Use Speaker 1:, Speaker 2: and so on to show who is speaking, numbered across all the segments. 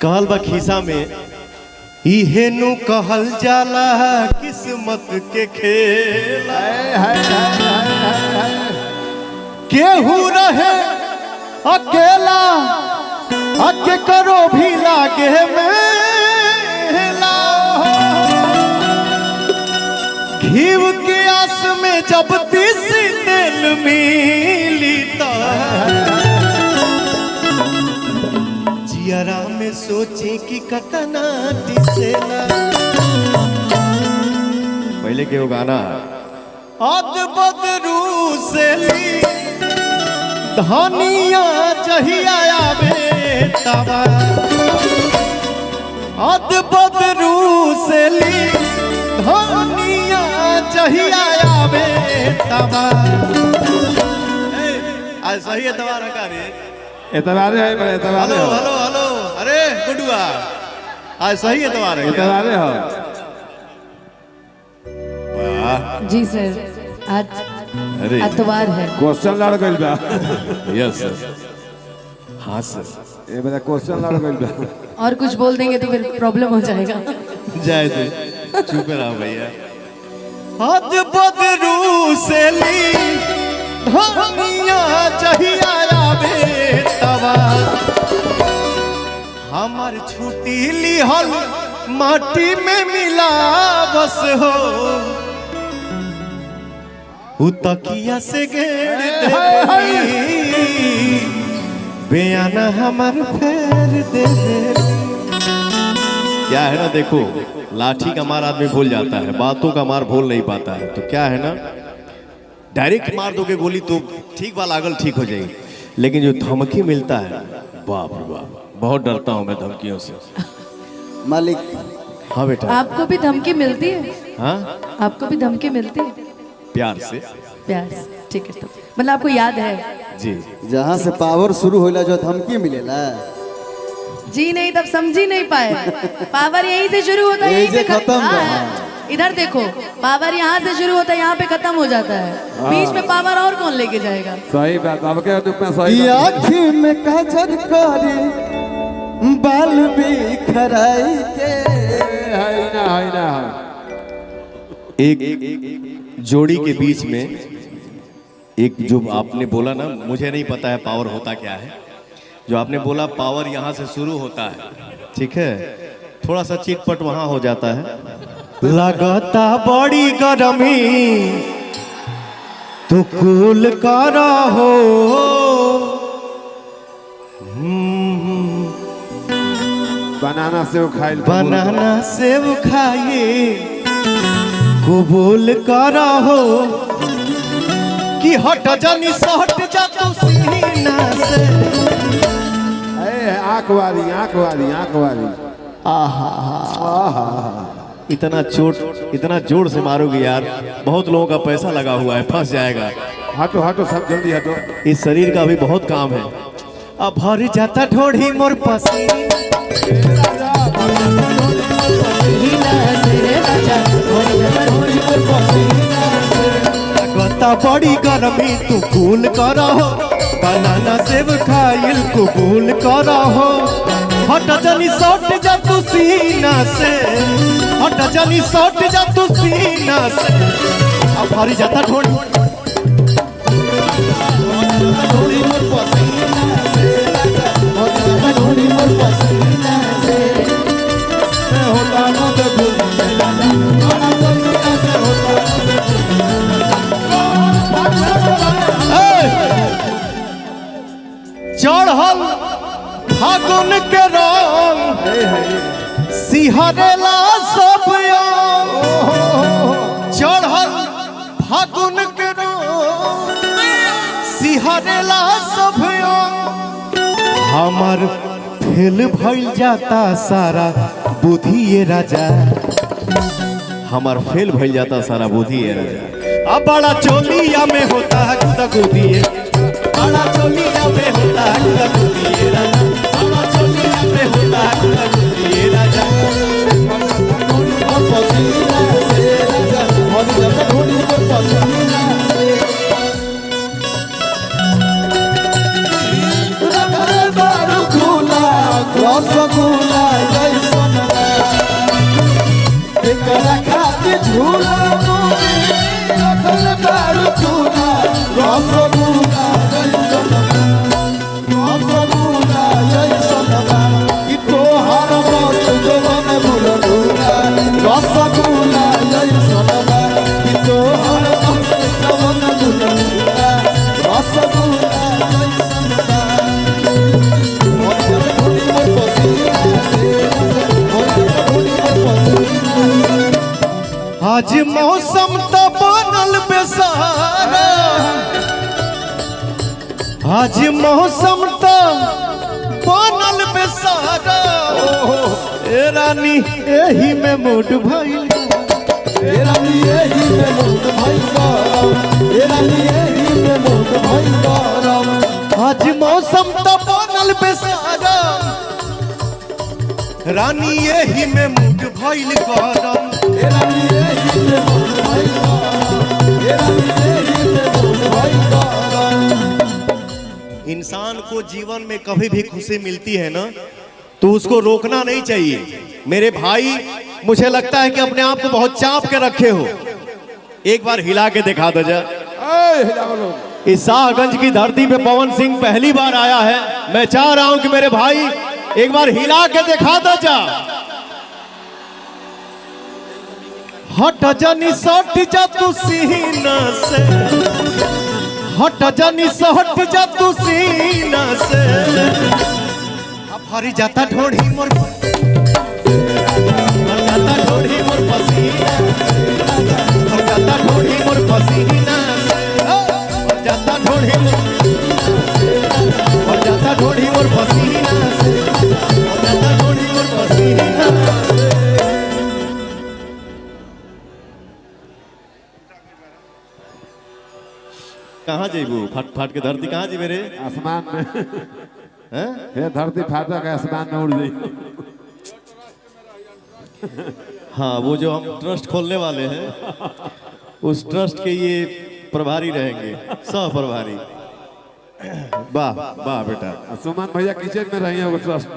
Speaker 1: कहल बा खीसा में इहेनु कहल जाला किस्मत के खेल। केहू रहे अकेला अके करो भी लागे मेला। घीव के आस में जब तीसी तेल मिली तो जियरा में सोचे कि कतना दिसेला। पहले के वो गाना अद बदरू से ली धनिया जहिया आवे तवा। अद बदरू से ली धनिया जहिया आवे तवा। आज सही एतवार का रे
Speaker 2: एतवार है बड़े एतवार।
Speaker 1: हेलो हेलो हेलो अरे गुडुआ आज सही एतवार है।
Speaker 2: एतवार है
Speaker 1: वाह
Speaker 3: जी सर आज
Speaker 1: अरे
Speaker 3: एतवार है।
Speaker 2: क्वेश्चन लड़ गइल बा।
Speaker 1: यस सर हाँ सर
Speaker 2: ए बड़ा क्वेश्चन लड़ गइल बा।
Speaker 3: और कुछ बोल देंगे तो फिर प्रॉब्लम हो जाएगा।
Speaker 1: जय तू चुप रहो भैया। हद बदरू से ली धनिया जहिया आवे तवा। हमार छुट्टी लिहल माटी में मिला बस हो। तकिया से घेर दे बयाना हमार फेर दे। क्या है ना देखो लाठी का मार आदमी भूल जाता है, बातों का मार भूल नहीं पाता है। तो क्या है ना डायरेक्ट मार दोगे गोली तो ठीक बा लागल ठीक हो जाएगी, लेकिन जो धमकी मिलता है बाप रे बाप बहुत डरता हूँ मैं धमकियों से।
Speaker 4: मालिक
Speaker 1: हाँ बेटा
Speaker 3: आपको भी धमकी मिलती है?
Speaker 1: हाँ
Speaker 3: आपको भी धमकी मिलती है?
Speaker 1: प्यार से
Speaker 3: प्यार से ठीक है। तो मतलब आपको याद है
Speaker 1: जी
Speaker 4: जहाँ से पावर शुरू होला जो धमकी मिलेला
Speaker 3: जी नहीं तब समझी नहीं पाए। पावर यहीं से शुरू होता है
Speaker 4: यहीं
Speaker 3: यहीं
Speaker 4: से
Speaker 3: पे
Speaker 4: खत्म
Speaker 3: हाँ,
Speaker 4: हाँ।
Speaker 3: इधर देखो पावर यहाँ से शुरू होता है यहाँ पे खत्म हो जाता है। बीच में पावर और कौन लेके जाएगा?
Speaker 2: सही बात अब के दुख में सही
Speaker 4: ये
Speaker 2: बात।
Speaker 4: आँखी में काजर करे बाल बिखराई के।
Speaker 2: है ना
Speaker 1: एक जोड़ी के बीच में एक जो आपने बोला ना मुझे नहीं पता है पावर होता क्या है। जो आपने बोला पावर यहाँ से शुरू होता है ठीक है, थोड़ा सा चिटपट वहाँ हो जाता है। लगता बड़ी गर्मी तो कूल करा हो।
Speaker 2: बनाना सेव खाइल
Speaker 1: बनाना सेव खाइए कबूल करा हो कि हट जानी सट जा तो सीना से।
Speaker 2: आँख वाली आँख वाली आँख वाली।
Speaker 1: इतना चोट इतना जोर से मारोगे यार, बहुत लोगों का पैसा लगा हुआ है, फंस जाएगा।
Speaker 2: हटो हटो सब जल्दी हटो।
Speaker 1: इस शरीर का भी बहुत काम है। अब भर जाता ढोढ़ी मोर पसीना लगता बड़ी गर्मी तू कूल करा हो। बनाना सेव खाइल कबूल करा हो। हट जानी सट जा तू सीना से, हट जानी सट जा तू सीना से। अब भरी जाता ढोढ़ी चढ़ल फागुन के रंग सिहरेला सब चढ़ल फागुन के रंग सिहरेला सब हमर फेल भइल जाता सारा बुद्धि ये राजा। हमार फेल भइल जाता सारा बुद्धि ये राजा। अब बड़ा चोलिया में होता है गुदगुदी, बड़ा चोलिया में होता है गुदगुदी राजा। बड़ा चोलिया में होता है गुदगुदी राजा।
Speaker 4: रसगुल्ला रसगुल्ला जैसन बा एकरा खातिर झूला मोरे रखल बारू चूना रसगुल्ला जैसन बा रसगुल्ला जैसन बा कि तोहर मस्त जवन बुलबुला रसगुल्ला जैसन बा कि तोहर मस्त जवन बुलबुला रसगुल्ला जैसन बा
Speaker 1: आज मौसम तो बनल बेसारा, आज मौसम तो बनल बेसारा, ए रानी एही में मूड भइल,
Speaker 4: ए रानी एही में मूड भइल गरम, ए रानी एही में मूड भइल गरम,
Speaker 1: आज मौसम तो बनल बेसारा, रानी एही में मूड भइल गरम,
Speaker 4: ए रानी एही में मूड भइल गरम, ए रानी एही में मूड भइल गरम।
Speaker 1: इंसान को जीवन में कभी भी खुशी मिलती है ना तो उसको रोकना नहीं चाहिए। मेरे भाई मुझे लगता है कि अपने आप को बहुत चाप के रखे हो, एक बार हिला के दिखा दो जा। इस शाहगंज की धरती पे पवन सिंह पहली बार आया है, मैं चाह रहा हूं कि मेरे भाई एक बार हिला के दिखा दो जा। हट जानी सट जा तू सीना से, हट जानी सट जा तू सीना से, हरी जाता ढोढ़ी मोर, जाता ढोढ़ी मोर पसीना, जाता ढोढ़ी मोर पसीना, जाता ढोढ़ी मोर, जाता ढोढ़ी मोर पसीना, जाता ढोढ़ी मोर पसीना। कहाँ जेबू फट फट के धरती कहाँ जी मेरे
Speaker 2: आसमान में
Speaker 1: हैं?
Speaker 2: हे धरती फाटक आसमान में उड़ गई।
Speaker 1: हाँ वो जो हम ट्रस्ट खोलने वाले हैं उस ट्रस्ट के ये प्रभारी रहेंगे, सह प्रभारी। वाह वाह बेटा।
Speaker 2: सुमन भैया किचन में रही है वो ट्रस्ट।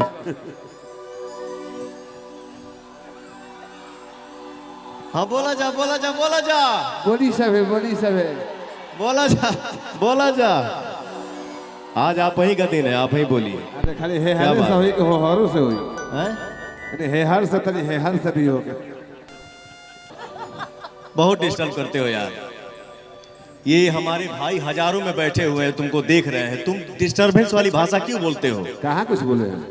Speaker 1: हाँ बोला जा बोला जा बोला जा
Speaker 2: बोली सब है, बोली सब है।
Speaker 1: बोला जा बोला जा। आज आप ही का दिन है, आप ही बोलिए।
Speaker 2: अरे खाली हे
Speaker 1: क्या
Speaker 2: हर
Speaker 1: बात?
Speaker 2: से हुई कि हो हरू से हुई।
Speaker 1: हैं?
Speaker 2: अरे हे हर से तनी हे हर से भी हो गया।
Speaker 1: बहुत डिस्टर्ब करते हो यार। ये हमारे भाई हजारों में बैठे हुए हैं, तुमको देख रहे हैं, तुम डिस्टर्बेंस वाली भाषा क्यों बोलते हो?
Speaker 2: कहाँ कुछ बोले हैं?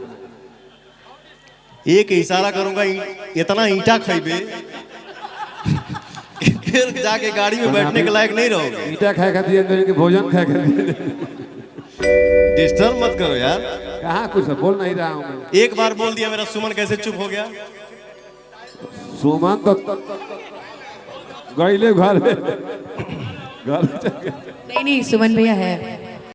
Speaker 1: एक इशारा करूंगा, इतना ईंटा खइबे फिर जाके गाड़ी में बैठने के लायक नहीं रहोगे।
Speaker 2: ईटा खाए खाती है कि भोजन खाए खाती है।
Speaker 1: डिस्टर्ब मत करो यार।
Speaker 2: कहाँ कुछ बोल नहीं रहा हूँ मैं।
Speaker 1: एक बार बोल दिया, मेरा सुमन कैसे चुप हो गया?
Speaker 2: सुमन तो गईले घर में घर
Speaker 3: नहीं नहीं सुमन भैया है।